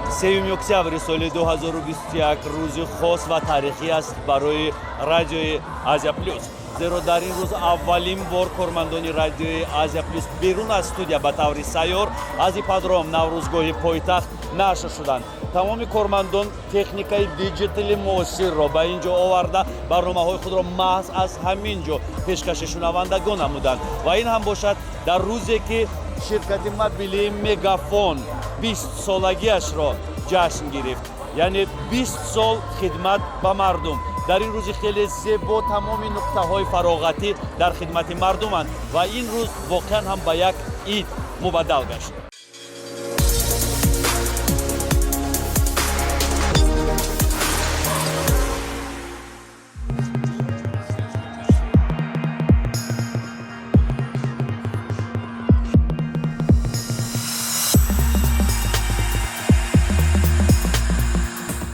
3 октябри соли 2021 рӯзи хос ва таърихӣ аст барои радиои Азия Плюс. зеро дар ин рӯз аввалин бор кормандони радиои Азия Плюс берун аз студия ба таври сайёр аз ипподром Наврӯзгоҳи пойтахт нашр шуданд. тамоми кормандон техникаи диҷитали муосирро ба ин ҷо оварда барномаҳои худро маҳз аз ҳамин ҷо пешкаши шунавандагон намуданд ва ин ҳам бошад дар рӯзе ки ширкати мобилии Мегафон 20 солагиашро ҷашн гирифт, яъне 20 сол хидмат ба мардум. дар ин рӯзи хеле зебо тамоми нуқтаҳои фароғатӣ дар хидмати мардуманд ва ин рӯз воқеан ҳам ба як ид мубаддал гашт.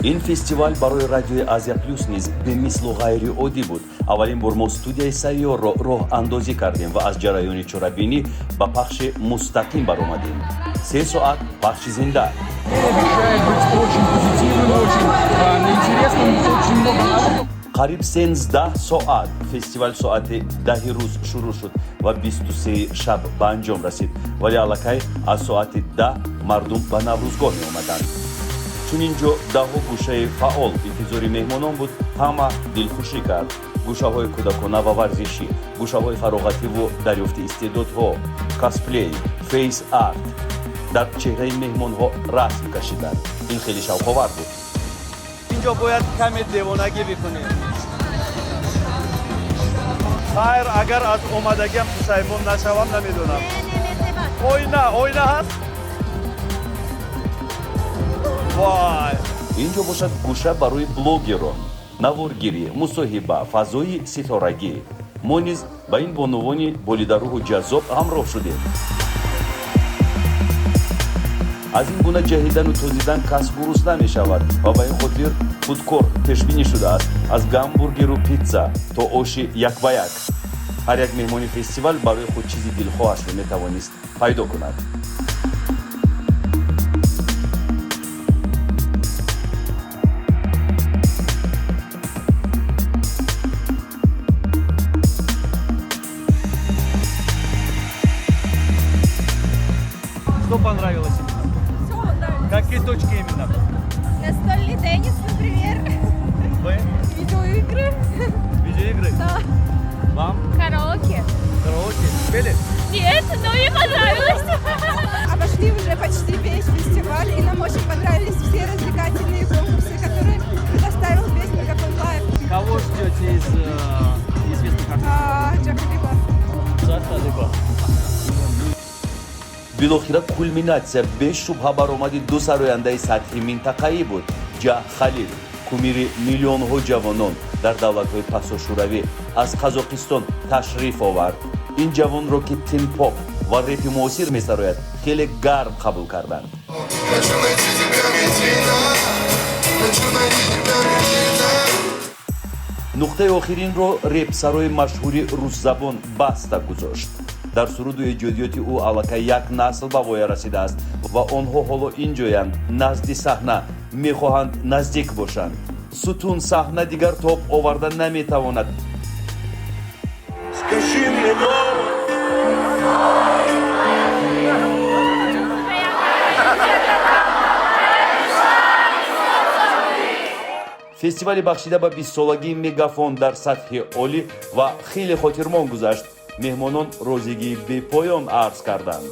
ин фестивал барои радиои Азия Плюс низ бемислу ғайриоддӣ буд. аввалин бор мо студияи сайёрро роҳандозӣ кардем ва аз ҷараёни чорабинӣ ба пахши мустақим баромадем. 3 соат пахши зинда. қариб 13 соат фестивал соати 10 рӯз шурӯъ шуд ва 23 шаб ба анҷом расид, вале аллакай аз соати 10 мардум ба Наврӯзгоҳ меомаданд. чун ин ҷо даҳо гӯшаи фаъол интизори меҳмонон буд, ҳама дилхушӣ кард. гӯшаҳои кӯдакона ва варзишӣ, гӯшаҳои фароғативу дарёфти истеъдодҳо, косплей, фейс арт дар чеҳраи меҳмонҳо расм кашиданд. ин хеле шавқовар буд. ин ҷо бояд каме девонагӣ бикунем. хайр, агар аз омадагиам пусаймон нашавам, намедонам. ойна ҳаст? вай! ин ҷо бошад гӯша барои блогерон, наворгирӣ, мусоҳиба, фазои ситорагӣ. мо низ ба ин бонувони болидарӯҳу ҷаззоб ҳамроҳ шудем. аз ин гуна ҷаҳидану тозидан кас гурусна мешавад ва ба ин хотир худкор пешбинӣ шудааст, аз гамбургеру питса то оши якба як. ҳар як меҳмони фестивал барои худ чизи дилхоҳашро метавонист пайдо кунад. Что понравилось именно? Все нравится. Какие точки именно? Настольный теннис, например. Вы? Видеоигры. Видеоигры? Да. Вам? Караоке. Караоке? Пели? Нет, но мне понравилось. Обошли уже почти весь фестиваль, и нам очень понравились все развлекательные конкурсы, которые предоставил весь Мегафон Лайв. Кого ждете из известных артистов? Джахалиба. Джахалиба. билохира кулминатсия бешубҳа баромади ду сарояндаи сатҳи минтақаӣ буд. Ҷаҳ Халил, кумири миллионҳо ҷавонон дар давлатҳои пасошӯравӣ, аз Қазоқистон ташриф овард. ин ҷавонро ки тин-поп ва репи муосир месарояд, хеле гарм қабул карданд. нуқтаи охиринро репсарои машҳури рӯсзабон Баста гузошт. дар суруду эҷодиёти ӯ аллакай як насл ба воя расидааст ва онҳо ҳоло ин ҷоянд, назди саҳна, мехоҳанд наздик бошанд. сутун саҳна дигар тоб оварда наметавонад. фестивали бахшида ба 20-солагии Мегафон дар сатҳи олӣ ва хеле хотирмон гузашт. меҳмонон розигии бепоён арз карданд.